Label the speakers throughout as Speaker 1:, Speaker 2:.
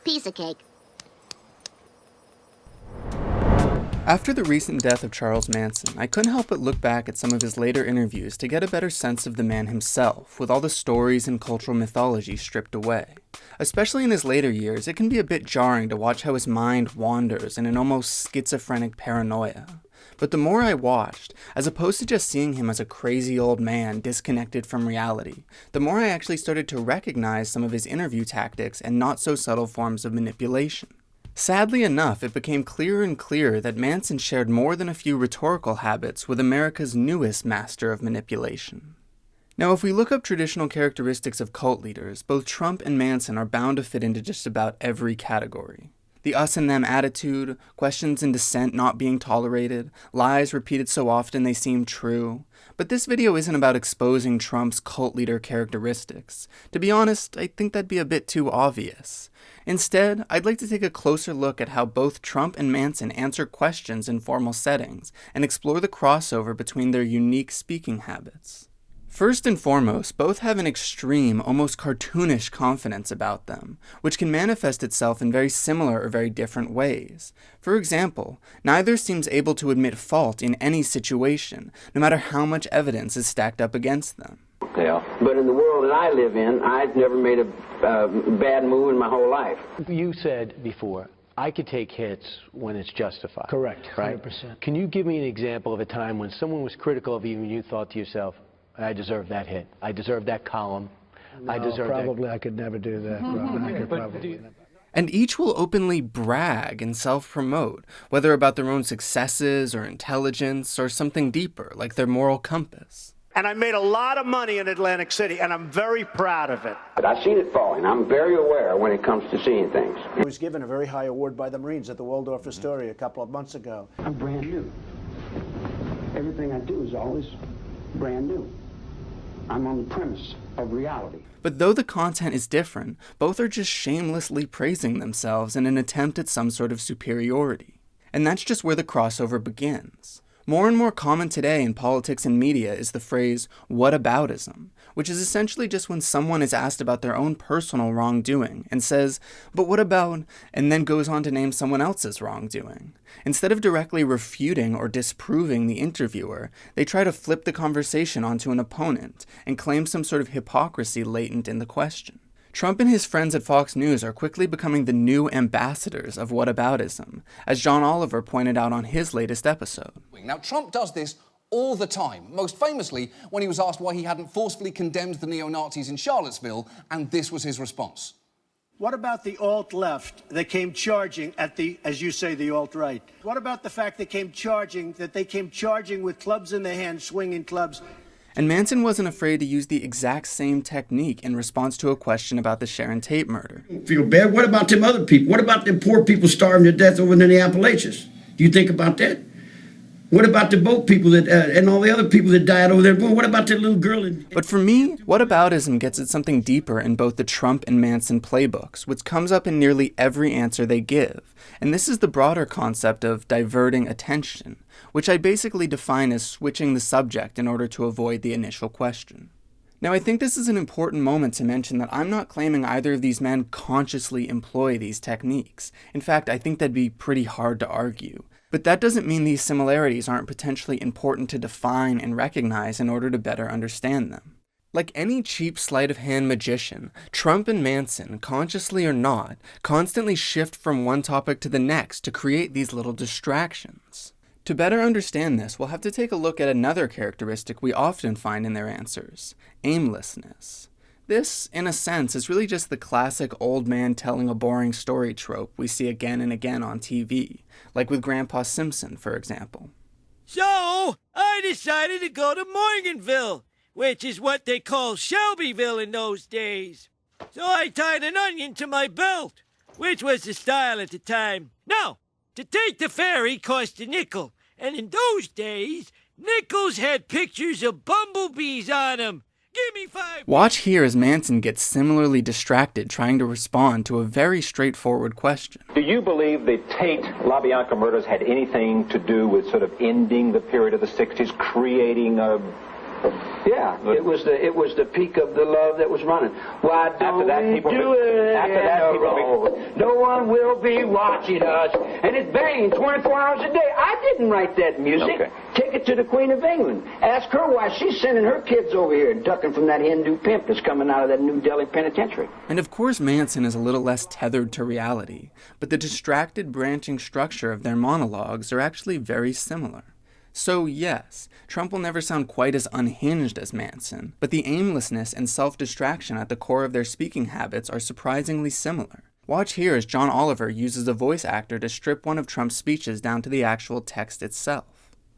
Speaker 1: Piece of cake.
Speaker 2: After the recent death of Charles Manson, I couldn't help but look back at some of his later interviews to get a better sense of the man himself, with all the stories and cultural mythology stripped away. Especially in his later years, it can be a bit jarring to watch how his mind wanders in an almost schizophrenic paranoia. But the more I watched, as opposed to just seeing him as a crazy old man disconnected from reality, the more I actually started to recognize some of his interview tactics and not so subtle forms of manipulation. Sadly enough, it became clearer and clearer that Manson shared more than a few rhetorical habits with America's newest master of manipulation. Now, if we look up traditional characteristics of cult leaders, both Trump and Manson are bound to fit into just about every category. The us and them attitude, questions and dissent not being tolerated, lies repeated so often they seem true. But this video isn't about exposing Trump's cult leader characteristics. To be honest, I think that'd be a bit too obvious. Instead, I'd like to take a closer look at how both Trump and Manson answer questions in formal settings and explore the crossover between their unique speaking habits. First and foremost, both have an extreme, almost cartoonish confidence about them, which can manifest itself in very similar or very different ways. For example, neither seems able to admit fault in any situation, no matter how much evidence is stacked up against them.
Speaker 3: Yeah, but in the world that I live in, I've never made a bad move in my whole life.
Speaker 4: You said before, I could take hits when it's justified.
Speaker 5: Correct, 100%.
Speaker 4: Right? Can you give me an example of a time when someone was critical of you and you thought to yourself, I deserve that hit, I deserve that column, I deserve
Speaker 5: probably
Speaker 4: that...
Speaker 5: I could never do that. I could probably never.
Speaker 2: And each will openly brag and self-promote, whether about their own successes or intelligence or something deeper, like their moral compass.
Speaker 6: And I made a lot of money in Atlantic City, and I'm very proud of it.
Speaker 3: But I've seen it falling. I'm very aware when it comes to seeing things.
Speaker 5: I was given a very high award by the Marines at the Waldorf Astoria a couple of months ago.
Speaker 3: I'm brand new. Everything I do is always brand new. I'm on the premise of reality.
Speaker 2: But though the content is different, both are just shamelessly praising themselves in an attempt at some sort of superiority. And that's just where the crossover begins. More and more common today in politics and media is the phrase, whataboutism, which is essentially just when someone is asked about their own personal wrongdoing and says, but what about, and then goes on to name someone else's wrongdoing. Instead of directly refuting or disproving the interviewer, they try to flip the conversation onto an opponent and claim some sort of hypocrisy latent in the question. Trump and his friends at Fox News are quickly becoming the new ambassadors of whataboutism, as John Oliver pointed out on his latest episode.
Speaker 7: Now, Trump does this all the time, most famously when he was asked why he hadn't forcefully condemned the neo-Nazis in Charlottesville, and this was his response.
Speaker 6: What about the alt-left that came charging at the, as you say, the alt-right? What about the fact they came charging with clubs in their hands, swinging clubs?
Speaker 2: And Manson wasn't afraid to use the exact same technique in response to a question about the Sharon Tate murder.
Speaker 8: Feel bad? What about them other people? What about them poor people starving to death over in the Appalachians? Do you think about that? What about the boat people that and all the other people that died over there? What about that little girl?
Speaker 2: But for me, whataboutism gets at something deeper in both the Trump and Manson playbooks, which comes up in nearly every answer they give. And this is the broader concept of diverting attention, which I basically define as switching the subject in order to avoid the initial question. Now, I think this is an important moment to mention that I'm not claiming either of these men consciously employ these techniques. In fact, I think that'd be pretty hard to argue. But that doesn't mean these similarities aren't potentially important to define and recognize in order to better understand them. Like any cheap sleight-of-hand magician, Trump and Manson, consciously or not, constantly shift from one topic to the next to create these little distractions. To better understand this, we'll have to take a look at another characteristic we often find in their answers: aimlessness. This, in a sense, is really just the classic old man telling a boring story trope we see again and again on TV, like with Grandpa Simpson, for example.
Speaker 9: So, I decided to go to Morganville, which is what they call Shelbyville in those days. So I tied an onion to my belt, which was the style at the time. Now, to take the ferry cost a nickel, and in those days, nickels had pictures of bumblebees on them. Give me 5.
Speaker 2: Watch here as Manson gets similarly distracted trying to respond to a very straightforward question.
Speaker 10: Do you believe the Tate-LaBianca murders had anything to do with sort of ending the period of the 60s, creating a
Speaker 3: Yeah, it was the peak of the love that was running. Why don't we do it in a row? No one will be watching us. And it's banging 24 hours a day. I didn't write that music.
Speaker 10: Okay.
Speaker 3: Take it to the Queen of England. Ask her why she's sending her kids over here ducking from that Hindu pimp that's coming out of that New Delhi penitentiary.
Speaker 2: And of course Manson is a little less tethered to reality, but the distracted branching structure of their monologues are actually very similar. So yes, Trump will never sound quite as unhinged as Manson, but the aimlessness and self-distraction at the core of their speaking habits are surprisingly similar. Watch here as John Oliver uses a voice actor to strip one of Trump's speeches down to the actual text itself.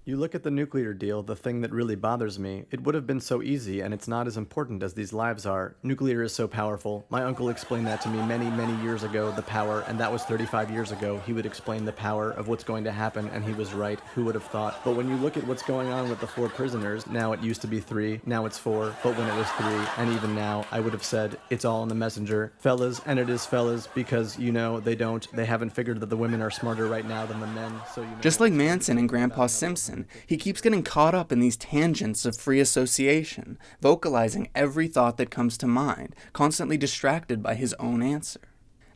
Speaker 1: You look at the nuclear deal, the thing that really bothers me. It would have been so easy, and it's not as important as these lives are. Nuclear is so powerful. My uncle explained that to me many, many years ago, the power, and that was 35 years ago. He would explain the power of what's going to happen, and he was right. Who would have thought? But when you look at what's going on with the 4 prisoners, now it used to be 3, now it's 4, but when it was 3, and even now, I would have said, it's all in the messenger. Fellas, and it is fellas, because, you know, they haven't figured that the women are smarter right now than the men, so you know.
Speaker 2: Just like Manson and Grandpa Simpson, he keeps getting caught up in these tangents of free association, vocalizing every thought that comes to mind, constantly distracted by his own answer.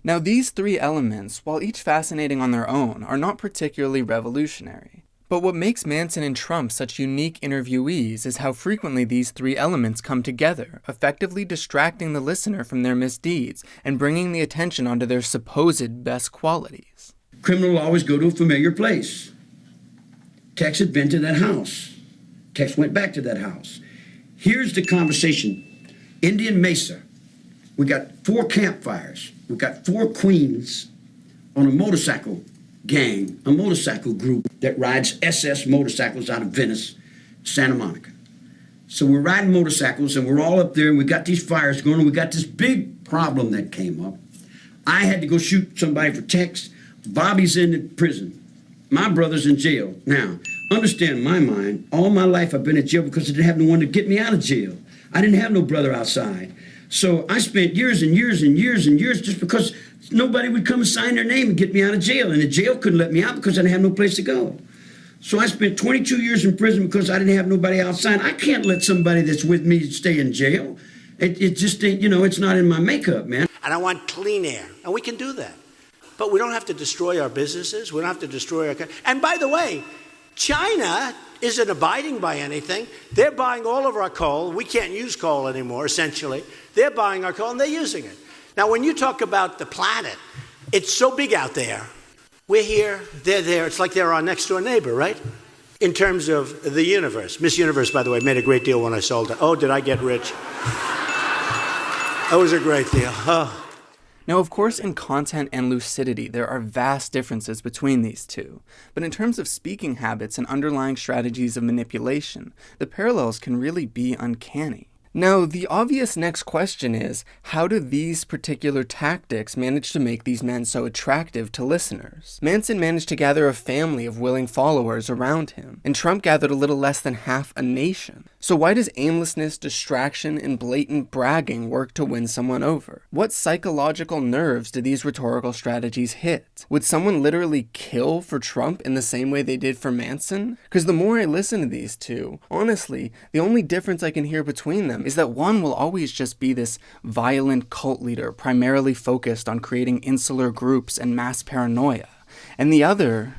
Speaker 2: Now these 3 elements, while each fascinating on their own, are not particularly revolutionary. But what makes Manson and Trump such unique interviewees is how frequently these 3 elements come together, effectively distracting the listener from their misdeeds and bringing the attention onto their supposed best qualities.
Speaker 8: Criminal will always go to a familiar place. Tex had been to that house. Tex went back to that house. Here's the conversation. Indian Mesa. We got 4 campfires. We got 4 queens on a motorcycle gang, a motorcycle group that rides SS motorcycles out of Venice, Santa Monica. So we're riding motorcycles and we're all up there and we got these fires going and we got this big problem that came up. I had to go shoot somebody for Tex. Bobby's in the prison. My brother's in jail. Now, understand in my mind, all my life I've been in jail because I didn't have no one to get me out of jail. I didn't have no brother outside. So I spent years and years and years and years just because nobody would come and sign their name and get me out of jail. And the jail couldn't let me out because I didn't have no place to go. So I spent 22 years in prison because I didn't have nobody outside. I can't let somebody that's with me stay in jail. It just ain't, you know, it's not in my makeup, man.
Speaker 6: And I want clean air. And we can do that. But we don't have to destroy our businesses. We don't have to destroy our... And by the way, China isn't abiding by anything. They're buying all of our coal. We can't use coal anymore, essentially. They're buying our coal and they're using it. Now, when you talk about the planet, it's so big out there. We're here, they're there. It's like they're our next-door neighbor, right? In terms of the universe. Miss Universe, by the way, made a great deal when I sold it. Oh, did I get rich? That was a great deal. Oh.
Speaker 2: Now, of course, in content and lucidity, there are vast differences between these two, but in terms of speaking habits and underlying strategies of manipulation, the parallels can really be uncanny. Now, the obvious next question is, how do these particular tactics manage to make these men so attractive to listeners? Manson managed to gather a family of willing followers around him, and Trump gathered a little less than half a nation. So why does aimlessness, distraction, and blatant bragging work to win someone over? What psychological nerves do these rhetorical strategies hit? Would someone literally kill for Trump in the same way they did for Manson? Because the more I listen to these two, honestly, the only difference I can hear between them is that one will always just be this violent cult leader primarily focused on creating insular groups and mass paranoia, and the other,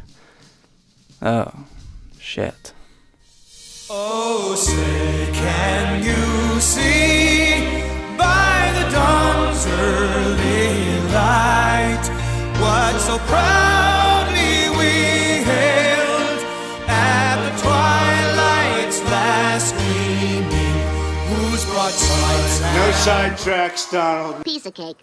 Speaker 2: oh, shit.
Speaker 11: Oh, say, can you see by the dawn's early light what so proudly we hailed at the twilight's last gleaming?
Speaker 6: No sidetracks, Donald.
Speaker 12: Piece of cake.